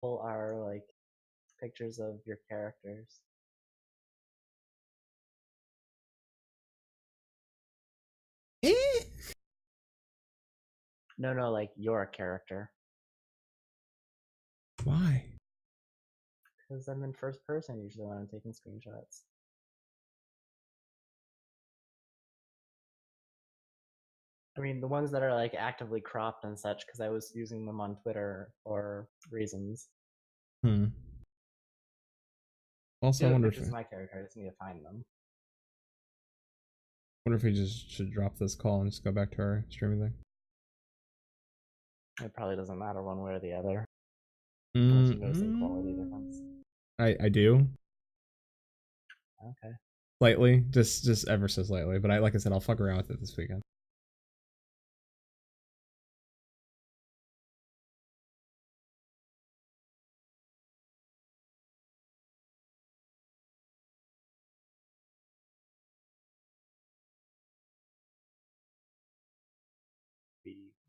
People are like pictures of your characters. Eh? No, like your character. Why? Because I'm in first person usually when I'm taking screenshots. I mean, the ones that are like actively cropped and such, because I was using them on Twitter for reasons. Hmm. Also, I Do have wonder if pictures of my character. I just need to find them. we just should drop this call and just go back to our streaming thing. It probably doesn't matter one way or the other, unless you notice a quality difference. I do Okay. slightly, just ever so slightly, but like I said, I'll fuck around with it this weekend.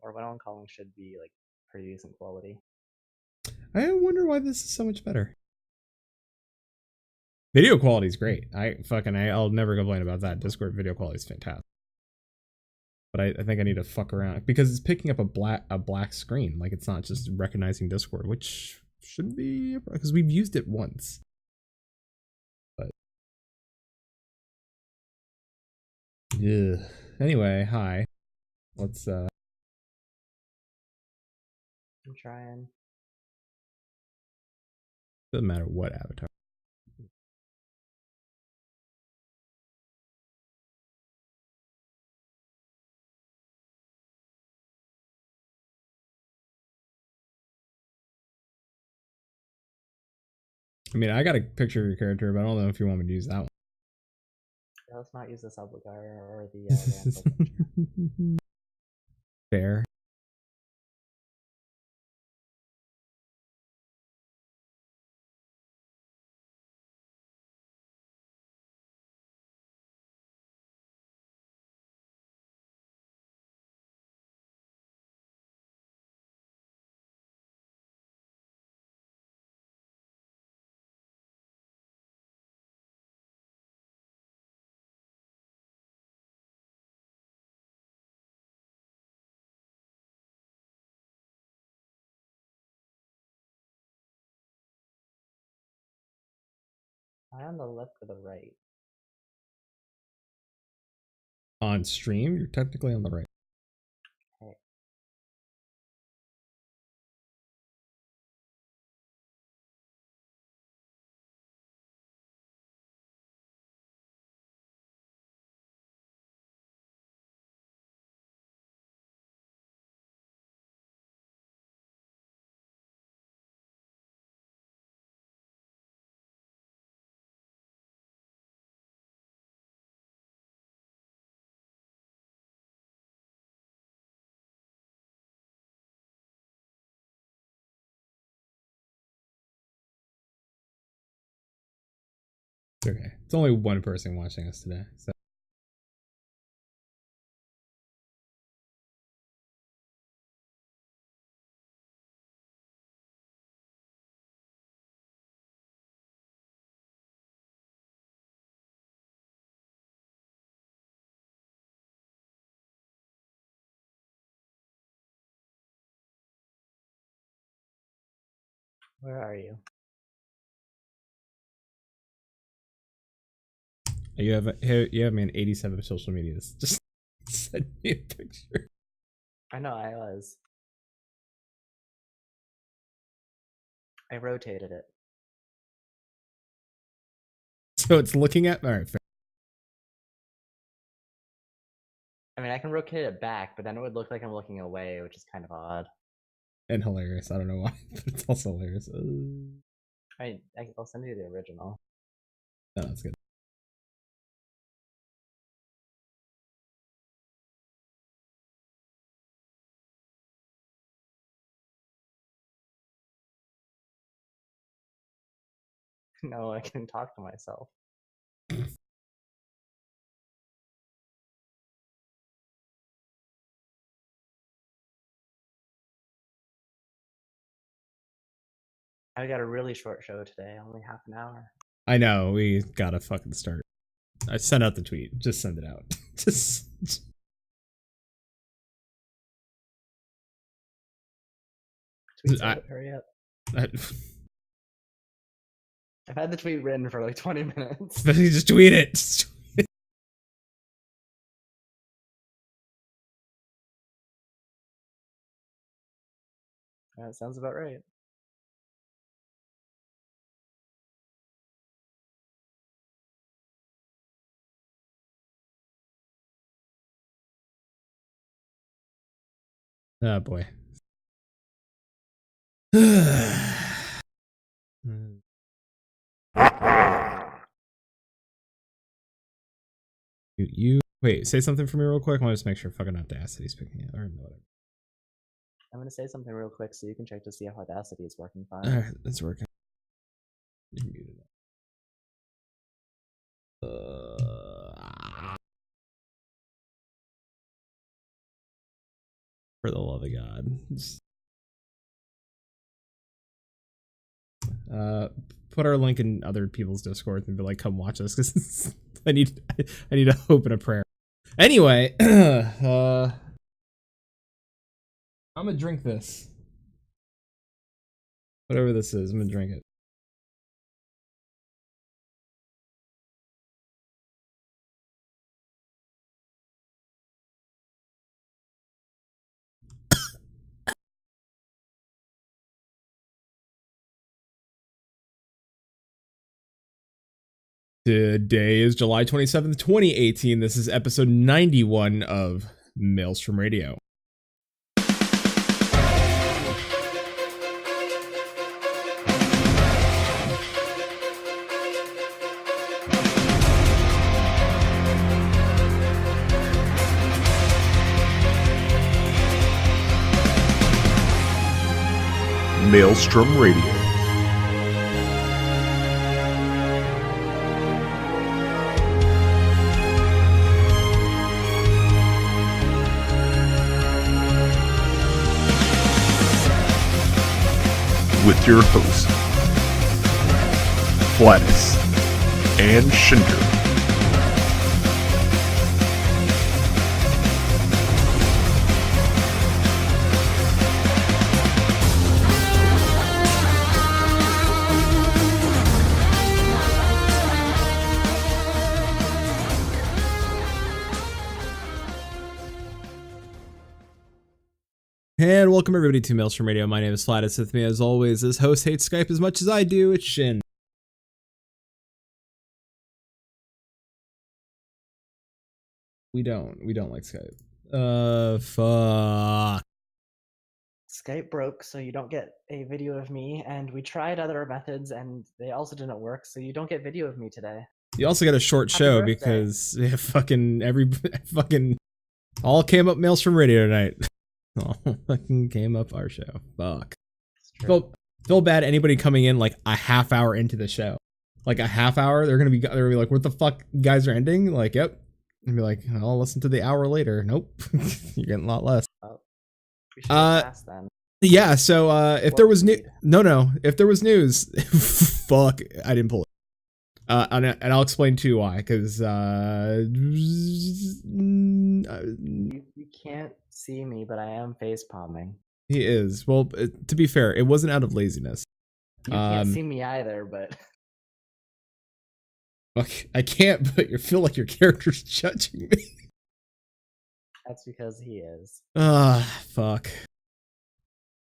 Or what I'm calling should be like pretty decent quality. I wonder why this is so much better. Video quality is great. I'll never complain about that. Discord video quality is fantastic. But I think I need to fuck around because it's picking up a black screen. Like it's not just recognizing Discord, which shouldn't be because we've used it once. But yeah. Anyway, hi. Let's I'm trying. doesn't matter what avatar. I mean, I got a picture of your character, but I don't know if you want me to use that one. Yeah, let's not use this obligor or the Rambo picture. Fair. Am I on the left or the right? On stream, you're technically on the right. Okay. It's okay. It's only one person watching us today. So Where are you? you have me on 87 social medias. Just send me a picture. I know I was. I rotated it. So it's looking at all right. Fair. I mean, I can rotate it back, but then it would look like I'm looking away, which is kind of odd. And hilarious. I don't know why, but it's also hilarious. I'll send you the original. No, that's good. No, I can talk to myself. I got a really short show today, only half an hour. I know, we gotta fucking start. I sent out the tweet. Just send it out. Just. Hurry up. I've had the tweet written for like 20 minutes. But just tweet it. Just tweet it. That sounds about right. Oh boy. You wait, say something for me real quick. I want to just make sure fucking Audacity's picking it or whatever. I'm gonna say something real quick so you can check to see if Audacity is working fine. Alright, it's working. You're muted. For the love of God. Put our link in other people's Discord and be like, come watch us, because I need a hope and a prayer. Anyway, I'm gonna drink this. Whatever this is, I'm gonna drink it. Today is July 27th, 2018. This is episode 91 of Maelstrom Radio. Maelstrom Radio. With your hosts, Flatus and Shinder. And welcome everybody to Maelstrom Radio. My name is Flatus. With me as always, this host hates Skype as much as I do. It's Shin. We don't like Skype. Fuck. Skype broke, so you don't get a video of me, and we tried other methods, and they also didn't work, so you don't get video of me today. You also got a short Happy show birthday. because fucking all came up Maelstrom Radio tonight. All fucking came up our show. Fuck. Feel bad anybody coming in like a half hour into the show. Like a half hour, they're gonna be like, what the fuck, you guys are ending? Like, yep. And be like, I'll listen to the hour later. Nope. You're getting a lot less. We should ask then. Yeah, so if What there was need? if there was news, fuck, I didn't pull it. And I'll explain too why, because You can't see me, but I am face palming. he is. Well, to be fair, it wasn't out of laziness. You can't see me either, but Okay, I can't, but you feel like your character's judging me. that's because he is. Fuck.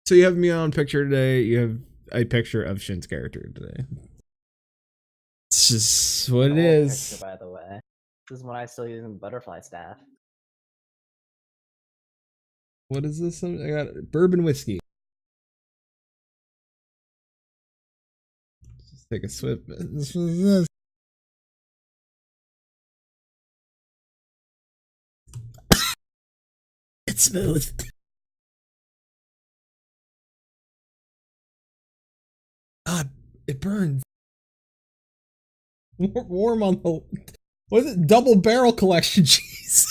So you have me on picture today. You have a picture of Shin's character today. It's just what it is. Picture, by the way, this is when I still using butterfly staff. What is this? I got bourbon whiskey. Just take a sip. It's smooth. It burns. Warm on the. What is it? Double barrel collection cheese.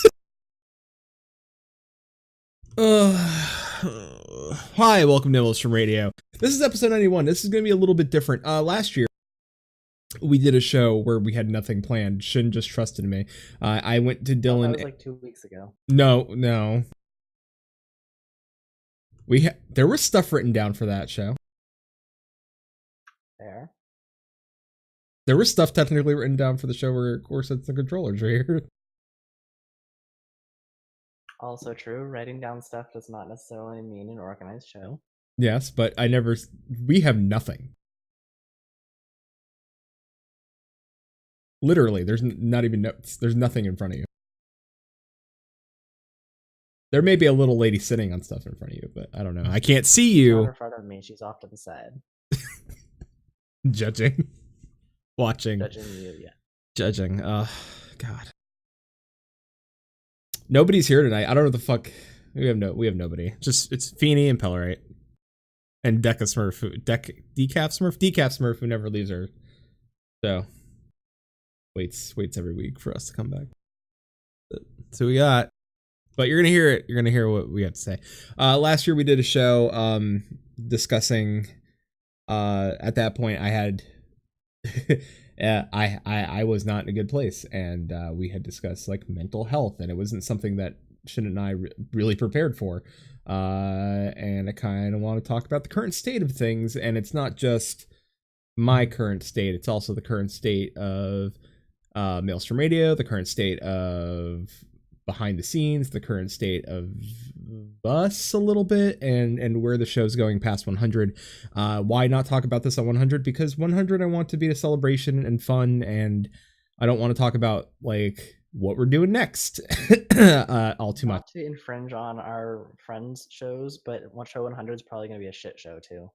Hi, welcome to Maelstrom Radio. This is episode 91. This is going to be a little bit different. Last year, we did a show where we had nothing planned. Shin just trusted me. I went to Dylan. That was like 2 weeks ago. No. There was stuff written down for that show. There was stuff technically written down for the show where, of course, it's the controllers right here. Also true. Writing down stuff does not necessarily mean an organized show. Yes, but we have nothing. Literally, there's not even notes. There's nothing in front of you. There may be a little lady sitting on stuff in front of you, but I don't know. I can't see you. She's not in front of me. She's off to the side. Judging. Watching. Judging you, yeah. Judging. God. Nobody's here tonight. I don't know what the fuck. We have nobody. Just it's Feeny and Pellerite. And Decaf Smurf who never leaves Earth. So waits every week for us to come back. So we got, but you're gonna hear it. You're gonna hear what we have to say. Last year we did a show discussing. At that point, I had, I was not in a good place, and we had discussed like mental health, and it wasn't something that Shin and I really prepared for. And I kind of want to talk about the current state of things, and it's not just my current state; it's also the current state of Maelstrom Radio, the current state of behind the scenes, the current state of us a little bit, and where the show's going past 100. Why not talk about this on 100? Because 100 I want to be a celebration and fun, and I don't want to talk about like what we're doing next all too much. Not to infringe on our friends' shows, but show 100 is probably going to be a shit show too.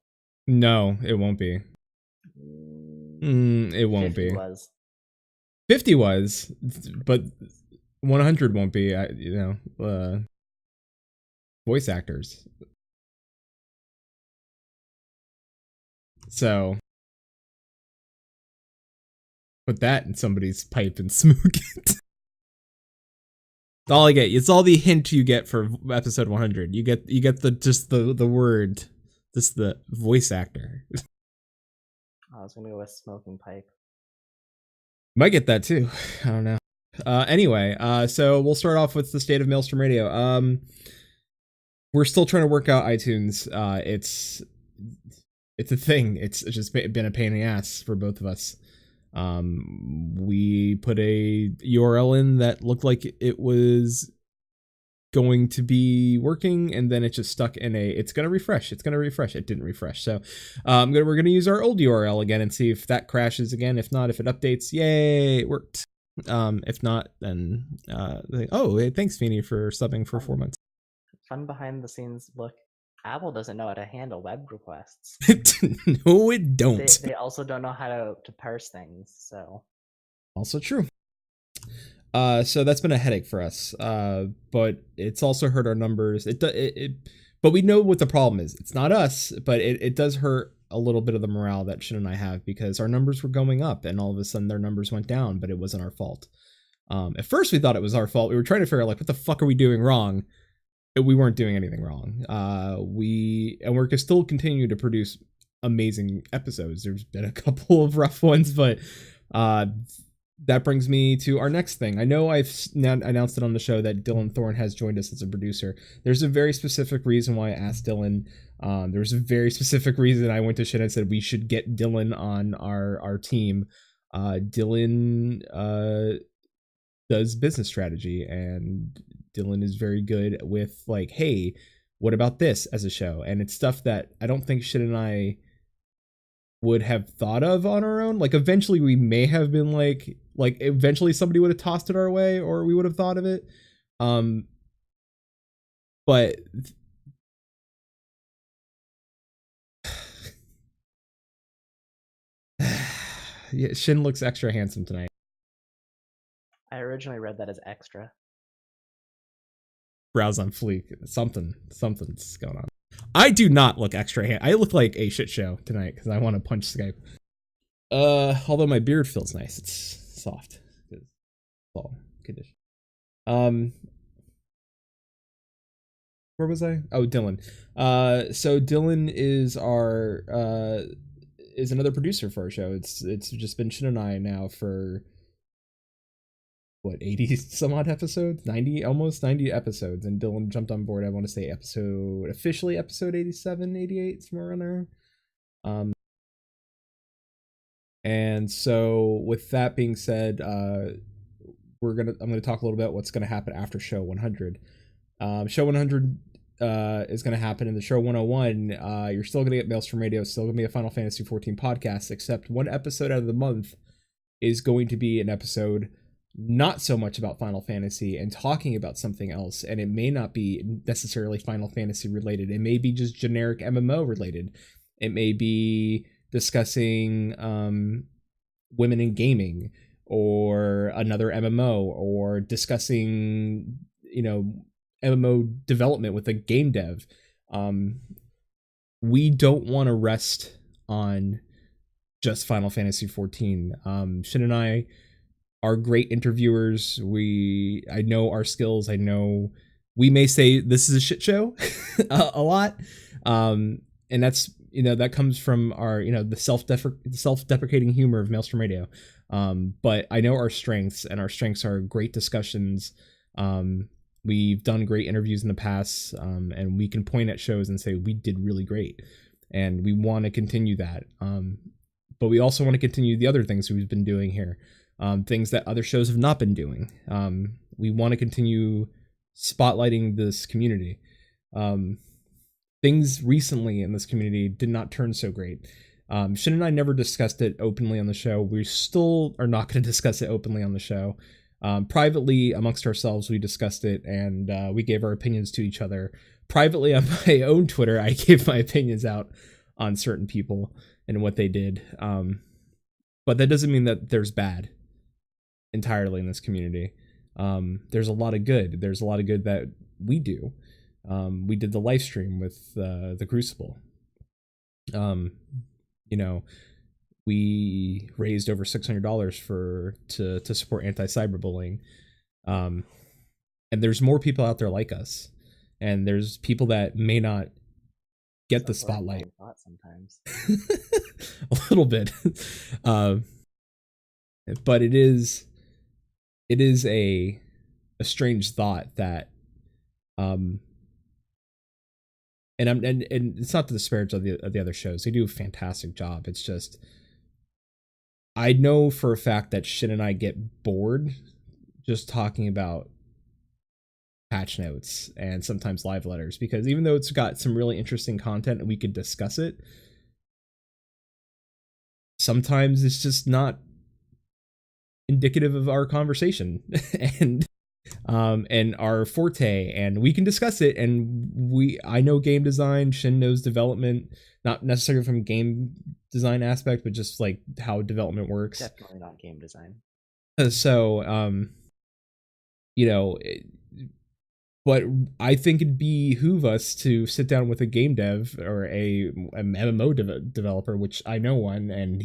No, it won't be. It won't 50 be. Was. 50 was, but 100 won't be. Voice actors. So put that in somebody's pipe and smoke it. It's all I get. It's all the hint you get for episode 100. You get the word, just the voice actor. I was gonna go with smoking pipe. Might get that too. I don't know. Anyway, so we'll start off with the state of Maelstrom Radio. We're still trying to work out iTunes. It's a thing. It's just been a pain in the ass for both of us. We put a URL in that looked like it was going to be working, and then it just stuck in it's gonna refresh. It didn't refresh. So we're gonna use our old URL again and see if that crashes again. If not, if it updates, yay, it worked. If not, then hey, thanks Feeny for subbing for 4 months. Fun behind the scenes look. Apple doesn't know how to handle web requests. No, it don't. They also don't know how to parse things. So also true. So that's been a headache for us. But it's also hurt our numbers. But we know what the problem is. It's not us, but it does hurt a little bit of the morale that Shin and I have, because our numbers were going up and all of a sudden their numbers went down, but it wasn't our fault. At first we thought it was our fault. We were trying to figure out like, what the fuck are we doing wrong? We weren't doing anything wrong. We're still continuing to produce amazing episodes. There's been a couple of rough ones, but that brings me to our next thing. I know I've now announced it on the show that Dylan Thorne has joined us as a producer. There's a very specific reason why I asked Dylan. There's a very specific reason I went to Shin and said we should get Dylan on our team. Dylan does business strategy, and Dylan is very good with like, hey, what about this as a show? And it's stuff that I don't think Shin and I would have thought of on our own. Like eventually we may have been like eventually somebody would have tossed it our way, or we would have thought of it. But yeah, Shin looks extra handsome tonight. I originally read that as extra. Brows on fleek. Something's going on. I do not look extra I look like a shit show tonight because I want to punch Skype. Although my beard feels nice. It's soft. It's fall condition. where was I? Oh, Dylan. So Dylan is our is another producer for our show. It's just been Shin and I now for what, 80 some odd episodes, 90, almost 90 episodes, and Dylan jumped on board. I want to say officially episode 87, 88, somewhere around there. And so with that being said, I'm gonna talk a little bit what's gonna happen after show 100. Show 100 is gonna happen in the show 101. You're still gonna get Maelstrom Radio, still gonna be a Final Fantasy 14 podcast, except one episode out of the month is going to be an episode not so much about Final Fantasy and talking about something else, and it may not be necessarily Final Fantasy related. It may be just generic MMO related. It may be discussing women in gaming, or another MMO, or discussing, MMO development with a game dev. We don't want to rest on just Final Fantasy 14. Shin and I are great interviewers. I know our skills. I know we may say this is a shit show a lot. And that's, that comes from our, the self-deprecating humor of Maelstrom Radio. But I know our strengths, and our strengths are great discussions. We've done great interviews in the past, and we can point at shows and say we did really great, and we want to continue that. But we also want to continue the other things we've been doing here, things that other shows have not been doing. We want to continue spotlighting this community. Things recently in this community did not turn so great. Shin and I never discussed it openly on the show. We still are not going to discuss it openly on the show. Privately, amongst ourselves, we discussed it, and we gave our opinions to each other. Privately, on my own Twitter, I gave my opinions out on certain people and what they did. But that doesn't mean that there's bad entirely in this community. There's a lot of good. There's a lot of good that we do. We did the live stream with the Crucible. We raised over $600 to support anti-cyberbullying. And there's more people out there like us, and there's people that may not get the spotlight. Sometimes a little bit. But it is a strange thought that and it's not to disparage of the other shows. They do a fantastic job. It's just, I know for a fact that Shin and I get bored just talking about patch notes and sometimes live letters, because even though it's got some really interesting content and we could discuss it, sometimes it's just not indicative of our conversation and our forte, and we can discuss it. And I know game design, Shin knows development, not necessarily from game design aspect, but just like how development works. Definitely not game design. But I think it'd behoove us to sit down with a game dev or a MMO developer, which I know one, and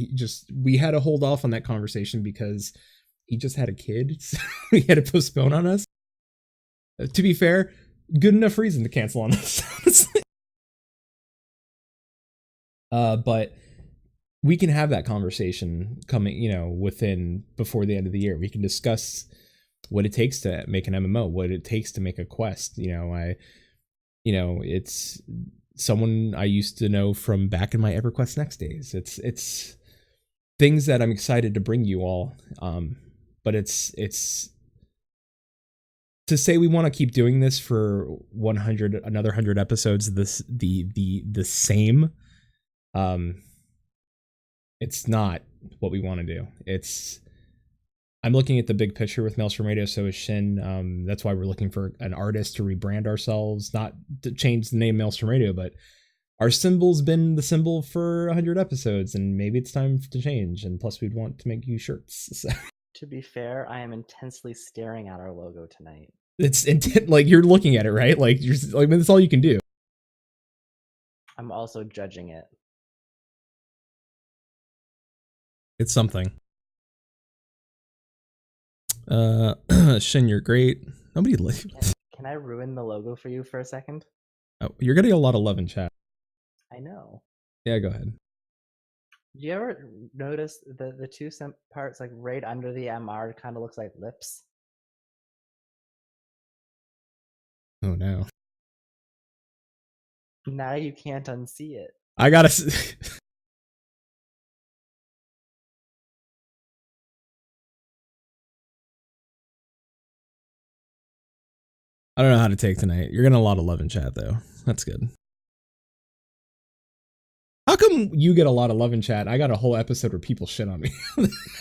we had to hold off on that conversation because he just had a kid, so we had to postpone on us. To be fair, good enough reason to cancel on us, honestly. But we can have that conversation coming, before the end of the year. We can discuss what it takes to make an MMO, what it takes to make a quest. It's someone I used to know from back in my EverQuest Next days. It's things that I'm excited to bring you all. But it's to say we want to keep doing this for another 100 episodes, the same. It's not what we want to do. I'm looking at the big picture with Maelstrom Radio, so is Shin. That's why we're looking for an artist to rebrand ourselves, not to change the name Maelstrom Radio, but our symbol's been the symbol for 100 episodes, and maybe it's time to change. And plus, we'd want to make you shirts. So. To be fair, I am intensely staring at our logo tonight. It's like you're looking at it, right? Like that's all you can do. I'm also judging it. It's something. Shin, you're great. Nobody Can I ruin the logo for you for a second? Oh, you're getting a lot of love in chat. I know. Yeah, go ahead. Do you ever notice the two parts like right under the MR kind of looks like lips? Oh no. Now you can't unsee it. I gotta. I don't know how to take tonight. You're getting a lot of love in chat though. That's good. How come you get a lot of love in chat? I got a whole episode where people shit on me.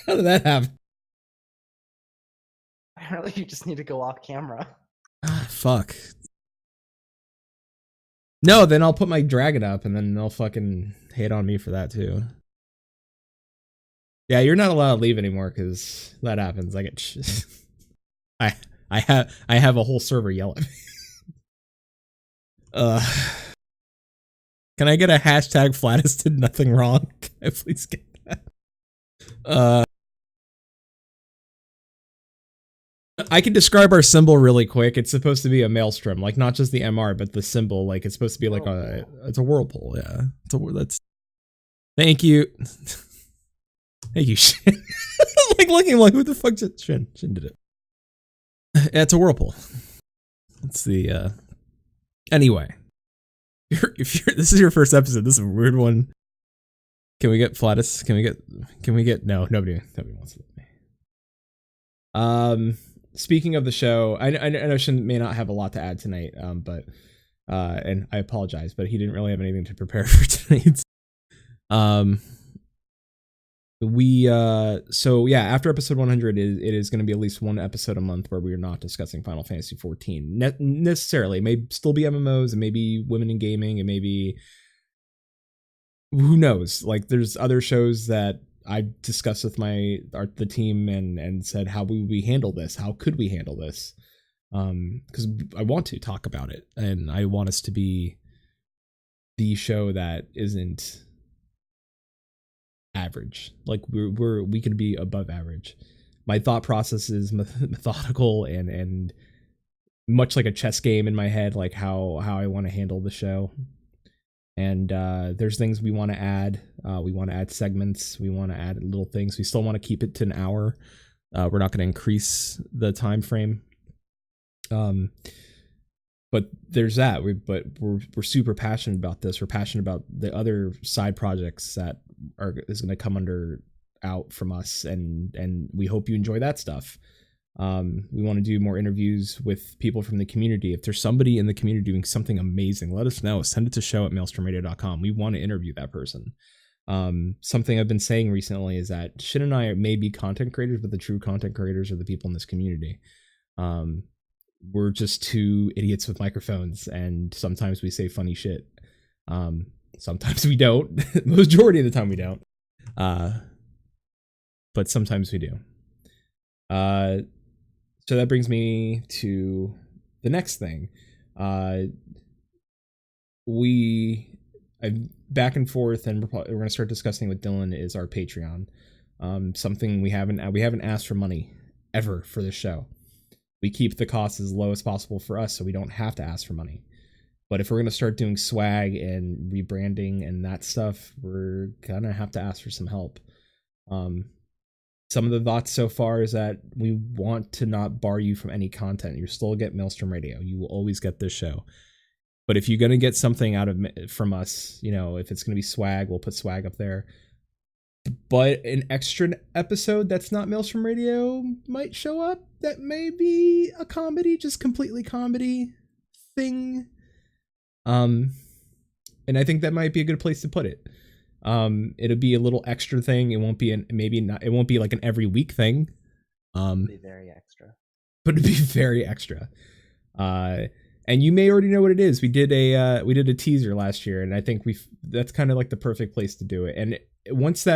How did that happen? Apparently, you just need to go off camera. Ah, fuck. No, then I'll put my dragon up and then they'll fucking hate on me for that too. Yeah, you're not allowed to leave anymore because that happens. I get I have a whole server yell at me. Can I get a hashtag Flatus did nothing wrong? Can I please get that? I can describe our symbol really quick. It's supposed to be a maelstrom, like not just the MR, but the symbol. Like it's supposed to be like it's a whirlpool. Yeah, that's. Thank you, thank you, Shin. Like looking like who the fuck did Shin did it? Yeah, it's a whirlpool. It's the anyway. If you're this is your first episode, this is a weird one. Can we get Flatus? Can we get no, nobody wants to let me. Speaking of the show, I know Shin may not have a lot to add tonight, but and I apologize, but he didn't really have anything to prepare for tonight. So yeah, after episode 100, it is going to be at least one episode a month where we are not discussing Final Fantasy 14 necessarily. It may still be MMOs, and maybe women in gaming, and maybe who knows. Like there's other shows that I discussed with the team and said how would we handle this? How could we handle this? Because I want to talk about it, and I want us to be the show that isn't average. Like we could be above average. My thought process is methodical and much like a chess game in my head, like how I want to handle the show. And there's things we want to add. We want to add segments. We want to add little things. We still want to keep it to an hour. We're not going to increase the time frame. But there's that. We're super passionate about this. We're passionate about the other side projects that is going to come out from us, and we hope you enjoy that stuff. We want to do more interviews with people from the community. If there's somebody in the community doing something amazing, let us know. Send it to show@maelstromradio.com. We want to interview that person. Something I've been saying recently is that Shin and I may be content creators, but the true content creators are the people in this community. We're just two idiots with microphones, and sometimes we say funny shit. Sometimes we don't. Majority of the time we don't. But sometimes we do. So that brings me to the next thing. I'm back and forth, and we're going to start discussing with Dylan is our Patreon. Something we haven't asked for money ever for this show. We keep the costs as low as possible for us, so we don't have to ask for money. But if we're going to start doing swag and rebranding and that stuff, we're going to have to ask for some help. Some of the thoughts so far is that we want to not bar you from any content. You still get Maelstrom Radio. You will always get this show. But if you're going to get something from us, if it's going to be swag, we'll put swag up there. But an extra episode that's not Maelstrom Radio might show up. That may be a comedy, just completely comedy thing. And I think that might be a good place to put it. It'll be a little extra thing. It won't be it won't be like an every week thing. It'll be very extra. But it'll be very extra. And you may already know what it is. We did a teaser last year, and I think that's kind of like the perfect place to do it. And once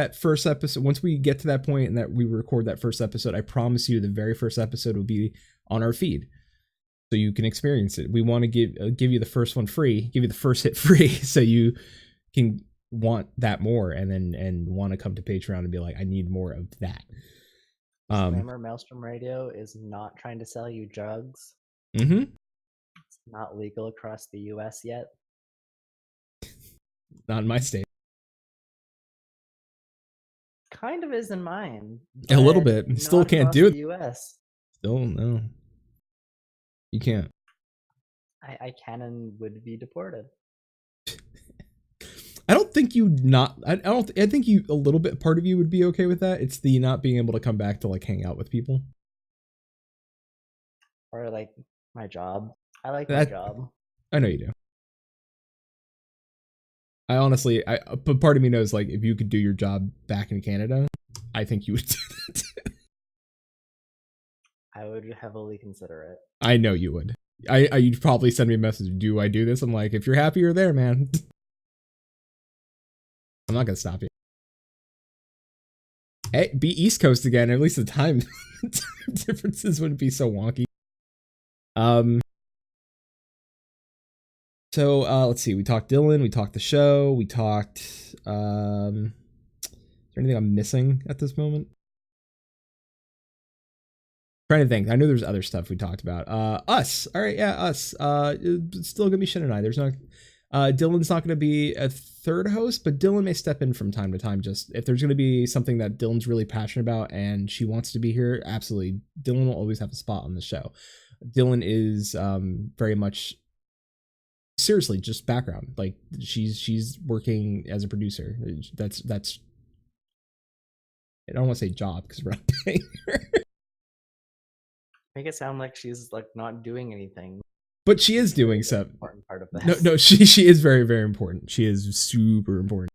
we get to that point and that we record that first episode, I promise you the very first episode will be on our feed, so you can experience it. We want to give you the first one free, give you the first hit free, so you can want that more and want to come to Patreon and be like, I need more of that. Disclaimer: Maelstrom Radio is not trying to sell you drugs. Mm-hmm. It's not legal across the U.S. yet. Not in my state. Kind of is in mine. A little bit. Still Not can't across do the it. U.S. Still, no. You can't. I can and would be deported. I don't think you not. I don't. I think you a little bit. Part of you would be okay with that. It's the not being able to come back to like hang out with people. Or like my job. I like my job. I know you do. I honestly, but part of me knows like if you could do your job back in Canada, I think you would do that. I would heavily consider it. I know you would. You'd probably send me a message. Do I do this? I'm like, if you're happy, you're there, man. I'm not gonna stop you. Hey, be East Coast again. At least the time differences wouldn't be so wonky. So let's see. We talked Dylan. We talked the show. We talked. Is there anything I'm missing at this moment? Trying to think. I know there's other stuff we talked about. Us. All right, yeah, us. It's still gonna be Shin and I. There's not. Dylan's not gonna be a third host, but Dylan may step in from time to time. Just if there's gonna be something that Dylan's really passionate about and she wants to be here, absolutely. Dylan will always have a spot on the show. Dylan is very much. Seriously, just background. Like she's working as a producer. That's. I don't want to say job because we're not paying her. Make it sound like she's like not doing anything. But she is doing something. Important part of this. No, she is very, very important. She is super important.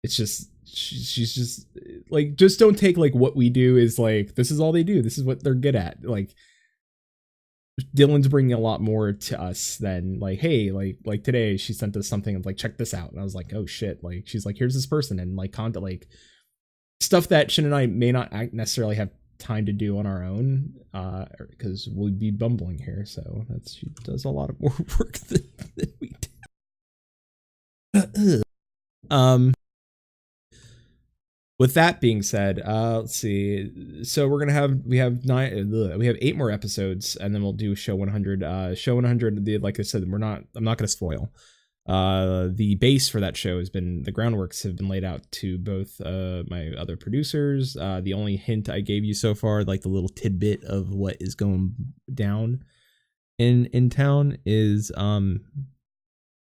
It's just she's just like just don't take like what we do is like this is all they do. This is what they're good at. Like Dylan's bringing a lot more to us than like, hey, like today she sent us something and like check this out, and I was like, oh shit, like she's like here's this person and like content like stuff that Shin and I may not necessarily have time to do on our own because we'd be bumbling here. So that's she does a lot of more work than we do. With that being said, let's see. So we're gonna we have 8 more episodes, and then we'll do show 100. Show 100. Like I said, I'm not gonna spoil. The base for that show has been the groundworks have been laid out to both my other producers. The only hint I gave you so far, like the little tidbit of what is going down in town, is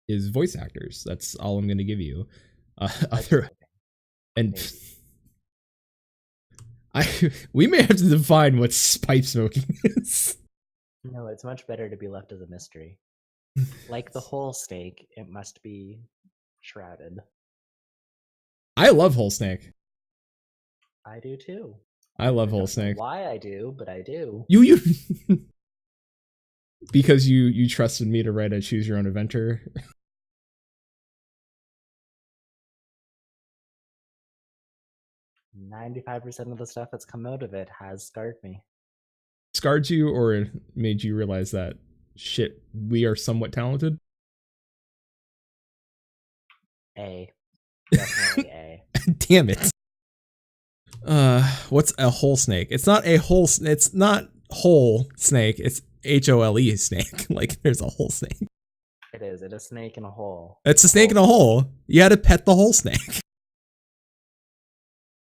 voice actors. That's all I'm gonna give you. We may have to define what pipe smoking is. No, it's much better to be left as a mystery. Like the whole steak, it must be shrouded. I love whole snake. I do too. I love whole snake. Why I do, but I do. You because you trusted me to write a choose your own adventure. 95% of the stuff that's come out of it has scarred me. Scarred you or made you realize that shit, we are somewhat talented? A. Definitely A. Damn it. What's a whole snake? It's not a whole it's not whole snake, it's HOLE snake. Like there's a whole snake. It is. It's a snake in a hole. It's a snake in a hole. You had to pet the whole snake.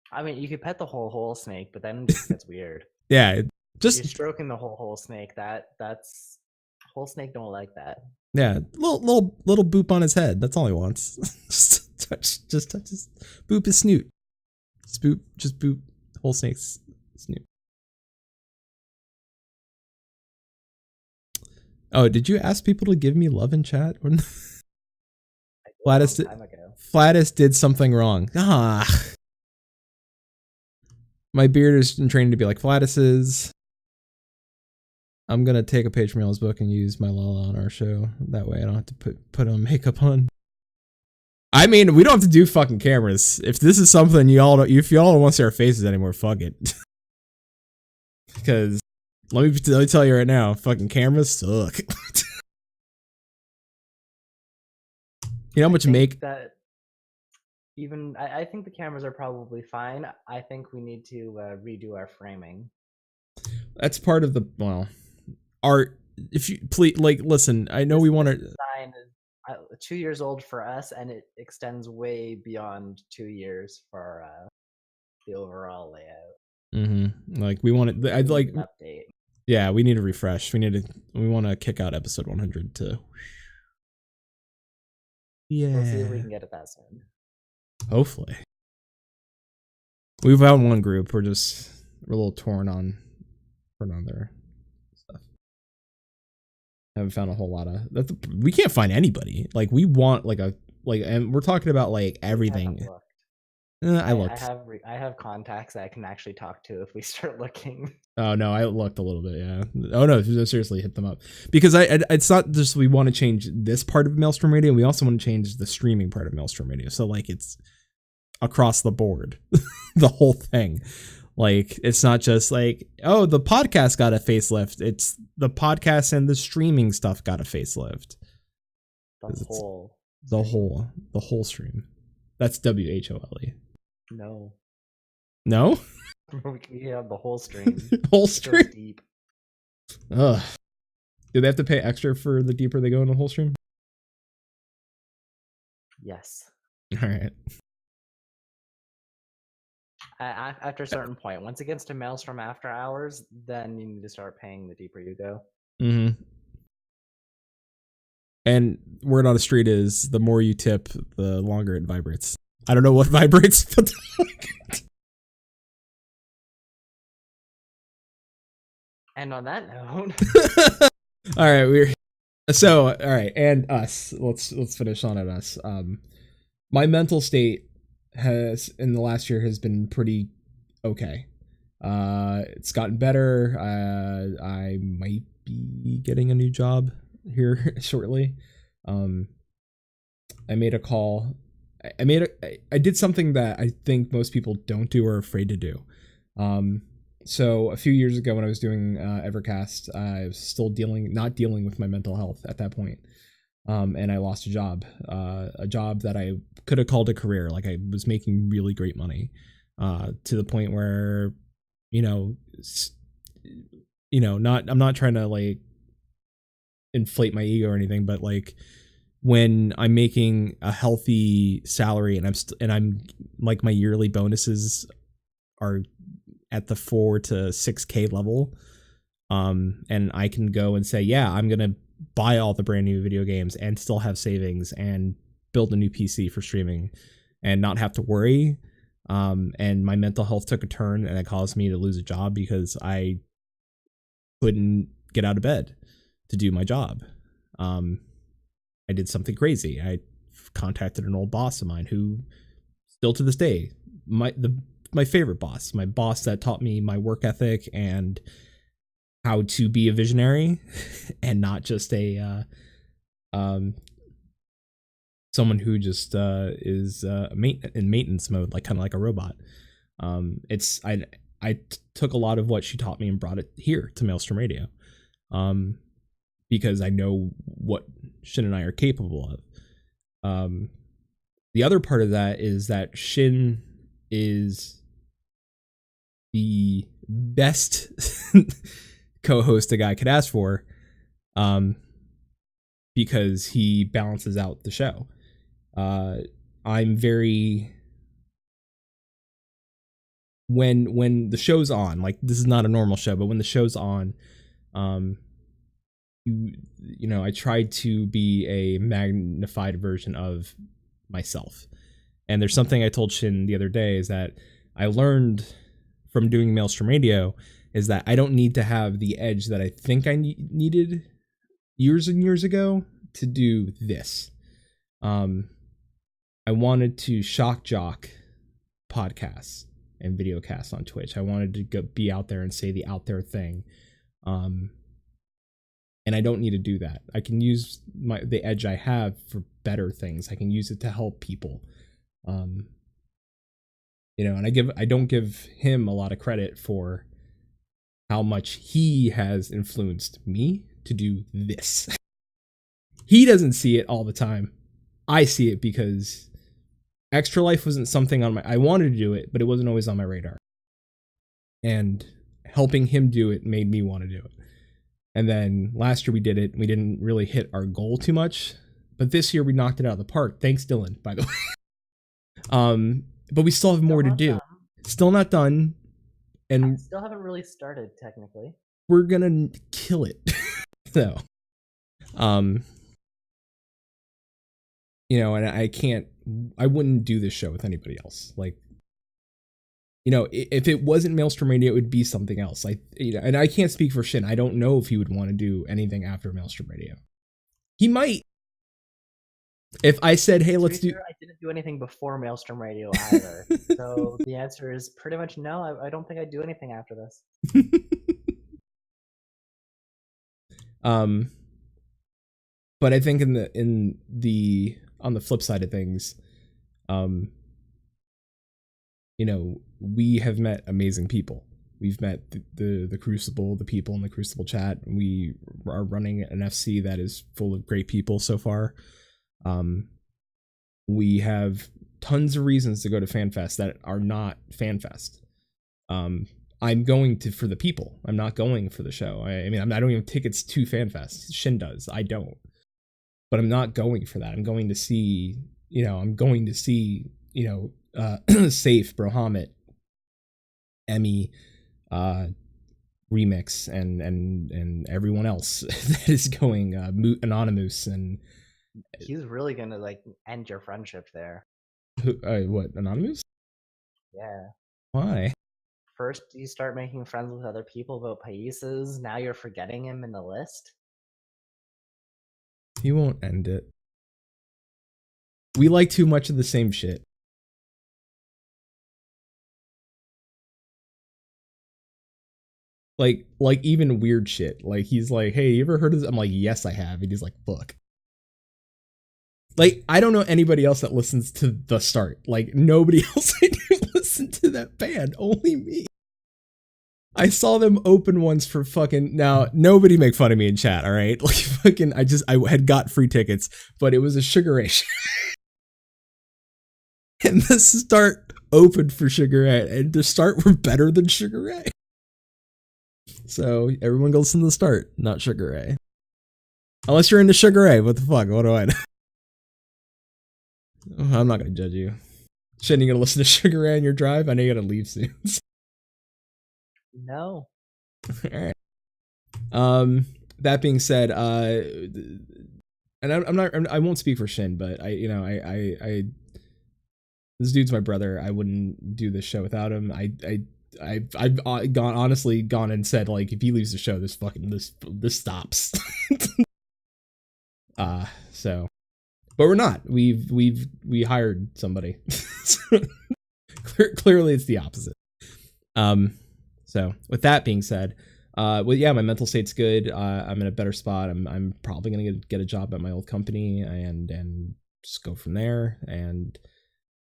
I mean, you could pet the whole snake, but then it just gets weird. Yeah, just you're stroking the whole snake. That's whole snake don't like that. Yeah, little boop on his head. That's all he wants. just touch his boop his snoot. Just boop whole snake's snoot. Oh, did you ask people to give me love in chat? Flatus did something wrong. My beard is trained to be like Flatus's. I'm gonna take a page from Yellow's book and use my Lala on our show. That way I don't have to put on makeup on. I mean, we don't have to do fucking cameras. If this is something if y'all don't want to see our faces anymore, fuck it. Because let me tell you right now, fucking cameras suck. You know how much that even I think the cameras are probably fine. I think we need to redo our framing. That's part of the art if you please, like, listen, I know we want to. Design is 2 years old for us, and it extends way beyond 2 years for the overall layout. Like, we want it. I'd like an update. Yeah, we need a refresh. We want to kick out episode 100 to. Yeah. We'll see if we can get it that soon. Hopefully. We've found one group. We're a little torn on their stuff. Haven't found a whole lot of that. We can't find anybody. Like, we want and we're talking about like everything. I looked. I have contacts that I can actually talk to if we start looking. Oh no, I looked a little bit. Yeah. Oh no, seriously, hit them up because it's not just we want to change this part of Maelstrom Radio. We also want to change the streaming part of Maelstrom Radio. So like it's across the board, the whole thing. Like it's not just like, oh, the podcast got a facelift. It's the podcast and the streaming stuff got a facelift. The whole stream. That's WHOLE. No. No? We have the whole stream. Whole stream? Deep. Ugh. Do they have to pay extra for the deeper they go in the whole stream? Yes. All right. After a certain point, once it gets to Maelstrom After Hours, then you need to start paying the deeper you go. Mm-hmm. And word on the street is the more you tip, the longer it vibrates. I don't know what vibrates, but and on that note, all right, all right, and us. Let's finish on at us. My mental state has in the last year has been pretty okay. It's gotten better. I might be getting a new job here shortly. I made a call. I did something that I think most people don't do or are afraid to do. So a few years ago when I was doing Evercast, I was still not dealing with my mental health at that point. And I lost a job that I could have called a career. Like I was making really great money, to the point where, I'm not trying to like inflate my ego or anything, but like when I'm making a healthy salary and I'm like my yearly bonuses are at the 4 to 6K level, and I can go and say, yeah, I'm gonna buy all the brand new video games and still have savings and build a new PC for streaming and not have to worry. And my mental health took a turn and it caused me to lose a job because I couldn't get out of bed to do my job. I did something crazy. I contacted an old boss of mine who still to this day, my favorite boss, my boss that taught me my work ethic and how to be a visionary and not just a someone who just is in maintenance mode, like kind of like a robot. I took a lot of what she taught me and brought it here to Maelstrom Radio, because I know what Shin and I are capable of. The other part of that is that Shin is the best co-host a guy could ask for, because he balances out the show. I'm very when the show's on, like this is not a normal show, but when the show's on, I tried to be a magnified version of myself. And there's something I told Shin the other day is that I learned from doing Maelstrom Radio is that I don't need to have the edge that I think I needed years and years ago to do this. I wanted to shock jock podcasts and video casts on Twitch. I wanted to be out there and say the out there thing. And I don't need to do that. I can use the edge I have for better things. I can use it to help people. And I don't give him a lot of credit for how much he has influenced me to do this. He doesn't see it all the time. I see it because Extra Life wasn't something I wanted to do it, but it wasn't always on my radar. And helping him do it made me want to do it. And then last year we did it. We didn't really hit our goal too much, but this year we knocked it out of the park. Thanks, Dylan, by the way. But we still have more to do. Still not done, and I still haven't really started technically. we're gonna kill it. So, you know, and I wouldn't do this show with anybody else. Like, you know, if it wasn't Maelstrom Radio, it would be something else. Like, you know, and I can't speak for Shin. I don't know if he would want to do anything after Maelstrom Radio. He might. If I said, hey, let's do... I didn't do anything before Maelstrom Radio either. So the answer is pretty much no. I don't think I'd do anything after this. But I think on the flip side of things, you know, we have met amazing people. We've met the Crucible, the people in the Crucible chat. We are running an FC that is full of great people so far. We have tons of reasons to go to FanFest that are not FanFest. I'm going to for the people. I'm not going for the show. I mean, I don't even have tickets to FanFest. Shin does. I don't. But I'm not going for that. I'm going to see, you know, Safe, Brohamet, Emmy, Remix, and everyone else that is going, Anonymous, and he's really gonna like end your friendship there. What, Anonymous? Yeah. Why? First, you start making friends with other people about Paises. Now you're forgetting him in the list. He won't end it. We like too much of the same shit. Like even weird shit. Like, he's like, hey, you ever heard of this? I'm like, yes, I have. And he's like, fuck. Like, I don't know anybody else that listens to The Start. Like, nobody else I do listen to that band. Only me. I saw them open once for fucking... Now, nobody make fun of me in chat, alright? Like, fucking, I had got free tickets, but it was a Sugar Ray show. And The Start opened for Sugar Ray, and The Start were better than Sugar Ray. So, everyone go listen to The Start, not Sugar Ray. Unless you're into Sugar Ray, what the fuck? What do I know? I'm not gonna judge you. Shouldn't you gonna listen to Sugar Ray on your drive? I know you gotta leave soon. No. Alright. That being said, and I won't speak for Shin, but this dude's my brother. I wouldn't do this show without him. I've honestly gone and said, like, if he leaves the show, this stops. So, but we're not. We hired somebody. Clearly, it's the opposite. So with that being said, well, yeah, my mental state's good. I'm in a better spot. I'm probably gonna get a job at my old company and just go from there.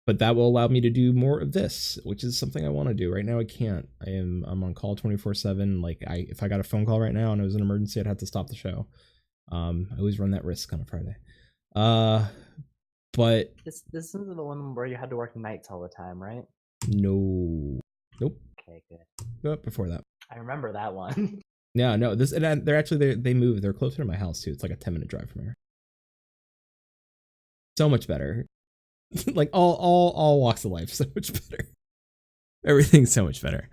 But that will allow me to do more of this, which is something I want to do. Right now, I can't. I'm on call 24/7. Like, if I got a phone call right now and it was an emergency, I'd have to stop the show. I always run that risk on a Friday. But this isn't the one where you had to work nights all the time, right? No. Nope. Okay, good. But before that. I remember that one. No. And they're actually they moved. They're closer to my house too. It's like a 10-minute drive from here. So much better. Like all walks of life, so much better. Everything's so much better.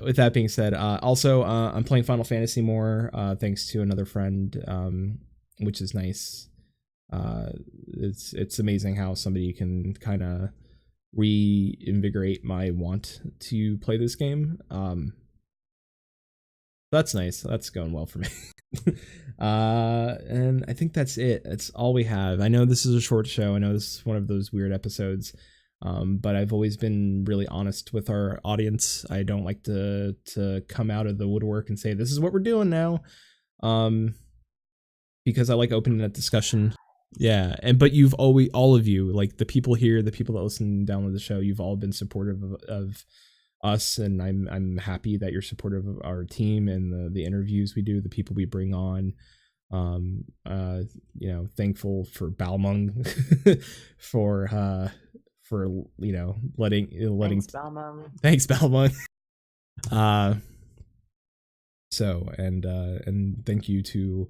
With that being said, also I'm playing Final Fantasy more, thanks to another friend, which is nice. It's amazing how somebody can kind of reinvigorate my want to play this game. That's nice. That's going well for me. And I think that's it. That's all we have. I know this is a short show. I know this is one of those weird episodes. But I've always been really honest with our audience. I don't like to come out of the woodwork and say, this is what we're doing now. Because I like opening that discussion. Yeah. But you've always, all of you, like the people here, the people that listen and download the show, you've all been supportive of us. And I'm happy that you're supportive of our team and the interviews we do, the people we bring on. Thankful for Balmung for letting Thanks, Balmung. Thanks, Balmung. So, and thank you to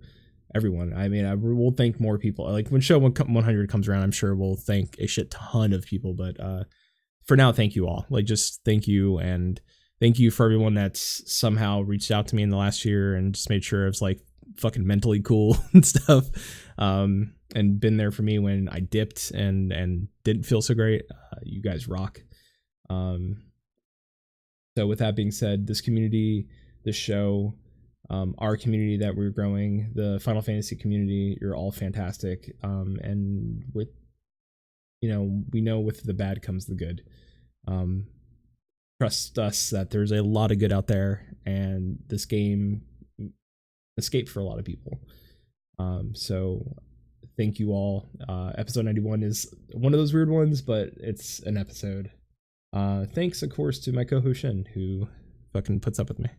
everyone. I mean, we'll thank more people. Like when show 100 comes around, I'm sure we'll thank a shit ton of people. But for now, thank you all. Like, just thank you, and thank you for everyone that's somehow reached out to me in the last year and just made sure I was like fucking mentally cool and stuff, and been there for me when I dipped and didn't feel so great. You guys rock. So with that being said, this community, this show, our community that we're growing, the Final Fantasy community, you're all fantastic. And with, we know with the bad comes the good. Trust us that there's a lot of good out there, and this game escape for a lot of people. So thank you all. Episode 91 is one of those weird ones, but it's an episode. Thanks, of course, to my co-host Shin, who fucking puts up with me.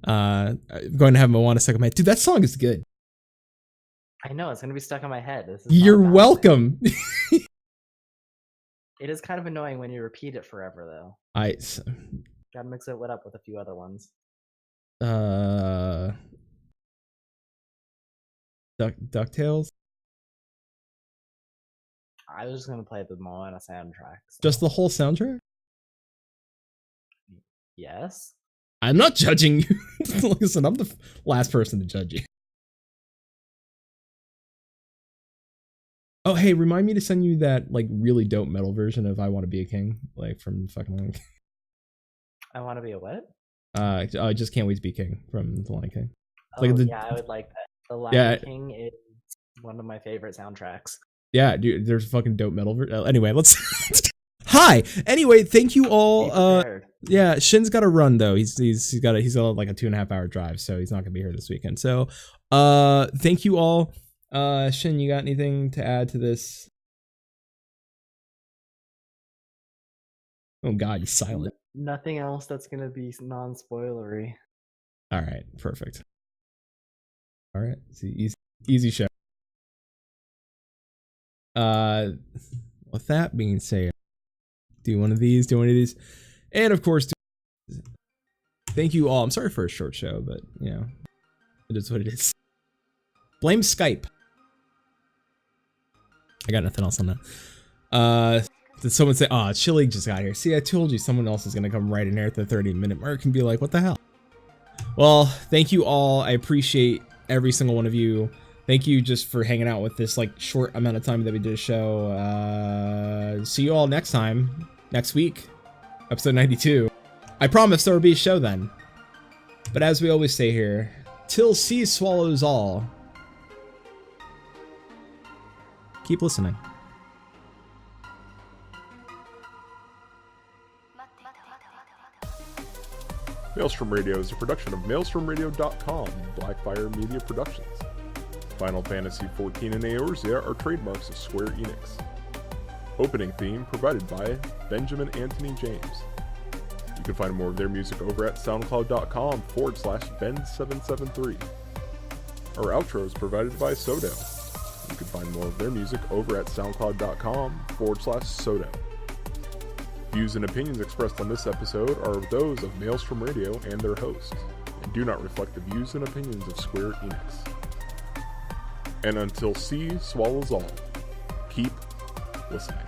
I'm going to have Moana stuck in my head. Dude, that song is good. I know, it's going to be stuck in my head. This is You're welcome. It is kind of annoying when you repeat it forever, though. Gotta mix it up with a few other ones. DuckTales? I was just going to play the Moana soundtrack. So. Just the whole soundtrack? Yes. I'm not judging you. Listen, I'm the last person to judge you. Oh, hey, remind me to send you that like really dope metal version of "I Want to Be a King," like from fucking Lion King. I want to be a what? I just can't wait to be king from the Lion King. Oh, like yeah, I would like that. The Lion King is one of my favorite soundtracks. Yeah, dude, there's a fucking dope metal version. Anyway, let's. Hi. Anyway, thank you all. Yeah, Shin's got to run though. He's got like a 2.5 hour drive, so he's not gonna be here this weekend. So, thank you all. Shin, you got anything to add to this? Oh God, he's silent. Nothing else that's gonna be non-spoilery. All right, perfect. All right, see, easy show. With that being said, do one of these, and of course, thank you all. I'm sorry for a short show, but it is what it is. Blame Skype. I got nothing else on that. Did someone say, "Oh, Chili just got here"? See, I told you someone else is gonna come right in here at the 30-minute mark and be like, "What the hell?" Well, thank you all. I appreciate every single one of you. Thank you just for hanging out with this like short amount of time that we did a show. See you all next time, next week, episode 92. I promise there will be a show then. But as we always say here, till sea swallows all. Keep listening. Maelstrom Radio is a production of MaelstromRadio.com, Blackfire Media Productions. Final Fantasy XIV and Eorzea are trademarks of Square Enix. Opening theme provided by Benjamin Anthony James. You can find more of their music over at SoundCloud.com/Ben773. Our outro is provided by Sodo. You can find more of their music over at SoundCloud.com/Sodo. Views and opinions expressed on this episode are those of Maelstrom Radio and their host, and do not reflect the views and opinions of Square Enix. And until sea swallows all, keep listening.